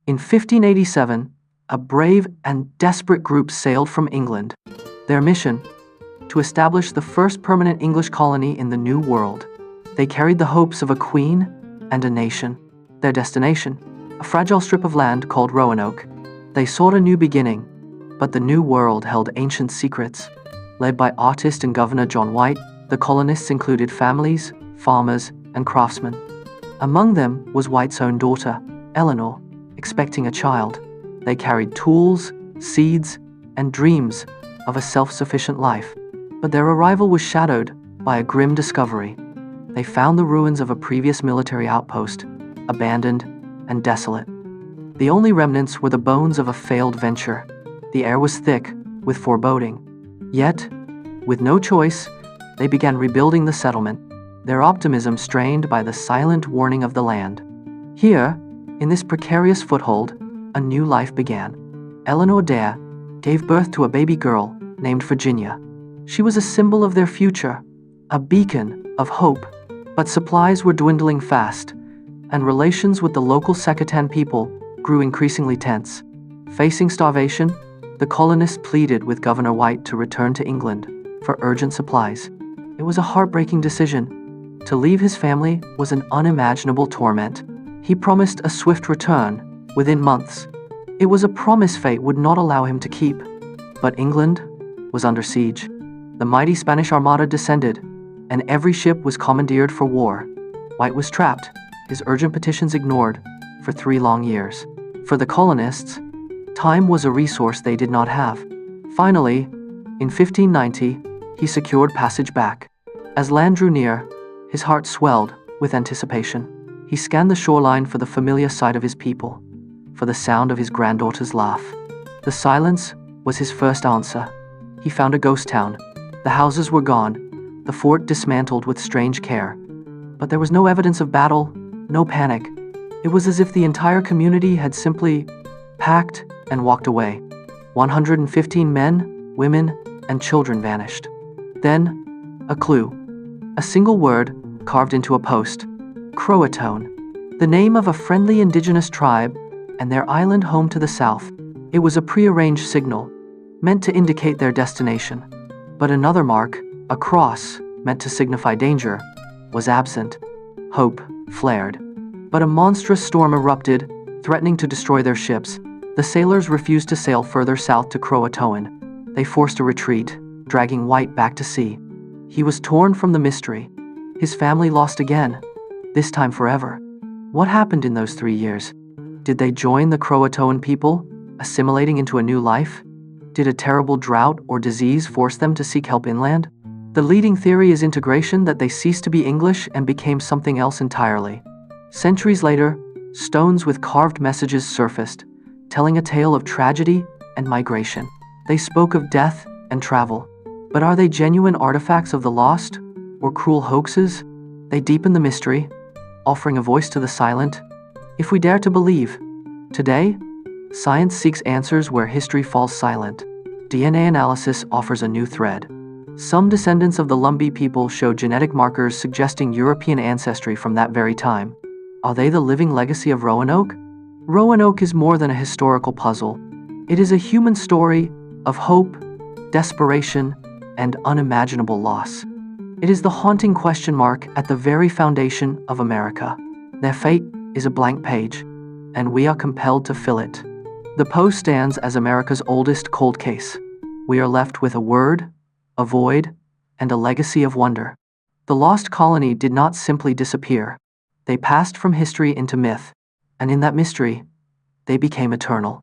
In 1587, a brave and desperate group sailed from England. Their mission? To establish the first permanent English colony in the New World. They carried the hopes of a queen and a nation. Their destination? A fragile strip of land called Roanoke. They sought a new beginning, but the New World held ancient secrets. Led by artist and Governor John White, the colonists included families, farmers, and craftsmen. Among them was White's own daughter, Eleanor, expecting a child. They carried tools, seeds, and dreams of a self-sufficient life. But their arrival was shadowed by a grim discovery. They found the ruins of a previous military outpost, abandoned and desolate. The only remnants were the bones of a failed venture. The air was thick with foreboding. Yet, with no choice, they began rebuilding the settlement, their optimism strained by the silent warning of the land. Here, in this precarious foothold, a new life began. Eleanor Dare gave birth to a baby girl named Virginia. She was a symbol of their future, a beacon of hope. But supplies were dwindling fast, and relations with the local Secatan people grew increasingly tense. Facing starvation, the colonists pleaded with Governor White to return to England for urgent supplies. It was a heartbreaking decision. To leave his family was an unimaginable torment. He promised a swift return within months. It was a promise fate would not allow him to keep. But England was under siege. The mighty Spanish Armada descended, and every ship was commandeered for war. White was trapped, his urgent petitions ignored, for 3 long years. For the colonists, time was a resource they did not have. Finally, in 1590, he secured passage back. As land drew near, his heart swelled with anticipation. He scanned the shoreline for the familiar sight of his people, for the sound of his granddaughter's laugh. The silence was his first answer. He found a ghost town. The houses were gone, the fort dismantled with strange care. But there was no evidence of battle, no panic. It was as if the entire community had simply packed and walked away. 115 men, women, and children vanished. Then, a clue. A single word carved into a post. CROATOAN. The name of a friendly indigenous tribe and their island home to the south. It was a prearranged signal, meant to indicate their destination. But another mark, a cross, meant to signify danger, was absent. Hope flared. But a monstrous storm erupted, threatening to destroy their ships. The sailors refused to sail further south to CROATOAN. They forced a retreat, dragging White back to sea. He was torn from the mystery. His family lost again, this time forever. What happened in those 3 years? Did they join the CROATOAN people, assimilating into a new life? Did a terrible drought or disease force them to seek help inland? The leading theory is integration, that they ceased to be English and became something else entirely. Centuries later, stones with carved messages surfaced, telling a tale of tragedy and migration. They spoke of death and travel. But are they genuine artifacts of the lost, or cruel hoaxes? They deepen the mystery, offering a voice to the silent, if we dare to believe. Today, science seeks answers where history falls silent. DNA analysis offers a new thread. Some descendants of the Lumbee people show genetic markers suggesting European ancestry from that very time. Are they the living legacy of Roanoke? Roanoke is more than a historical puzzle. It is a human story of hope, desperation, and unimaginable loss. It is the haunting question mark at the very foundation of America. Their fate is a blank page, and we are compelled to fill it. The Post stands as America's oldest cold case. We are left with a word, a void, and a legacy of wonder. The lost colony did not simply disappear. They passed from history into myth, and in that mystery, they became eternal.